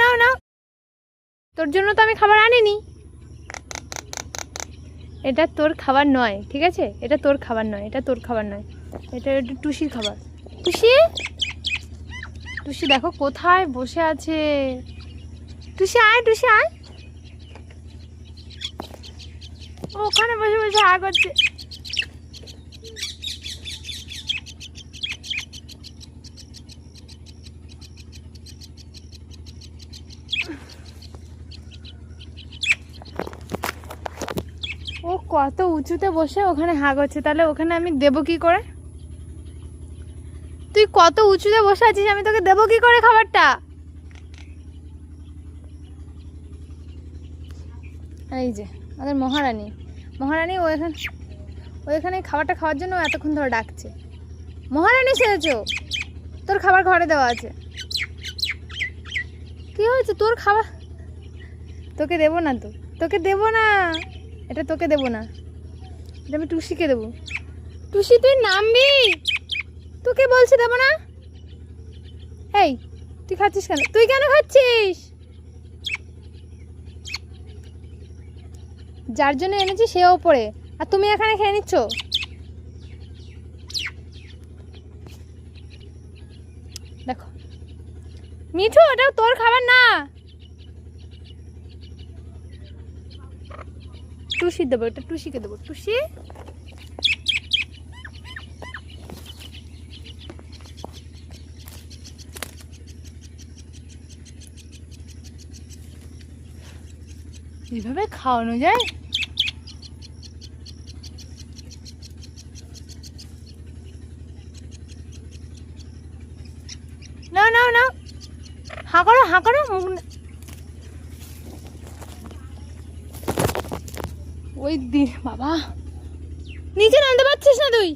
নাও নাও, তোর জন্য তো আমি খাবার আনিনি। এটা তোর খাবার নয়, ঠিক আছে? এটা তোর খাবার নয়, এটা তোর খাবার নয়, এটা একটু টুসির খাবার। টুসি, টুসি দেখো কোথায় বসে আছে। টুসি আয়, টুসি আয়। ওখানে বসে বসে হা করছে। ও কত উঁচুতে বসে ওখানে হা করছে, তাহলে ওখানে আমি দেবো কি করে? তুই কত উঁচুতে বসে আছিস, আমি তোকে দেবো কি করে খাবারটা? এই যে আমাদের মহারানী, মহারানী ওইখানে খাবারটা খাওয়ার জন্য এতক্ষণ ধরে ডাকছে। মহারানী সেরেছো, তোর খাবার ঘরে দেওয়া আছে। কি হয়েছে তোর খাবার? তোকে দেবো না, তো তোকে দেবো না, এটা তোকে দেবো না, এটা আমি টুসিকে দেবো। টুসি তুই নামবি, তোকে বলছি দেবো না। এই তুই খাচ্ছিস কেন? তুই কেন খাচ্ছিস? যার জন্য এনেছি সে ওপরে, আর তুমি এখানে খেয়ে নিচ্ছ। দেখো মিঠু, ওটাও তোর খাবার না। টুসি দেবো, এটা টুসিকে দেবো। টুসি এইভাবে খাওয়ানো যায়? নাও নাও নাও, হাঁ করো হাঁ করো। ওই দি বাবা, নিচে নামতে পারছিস না তুই?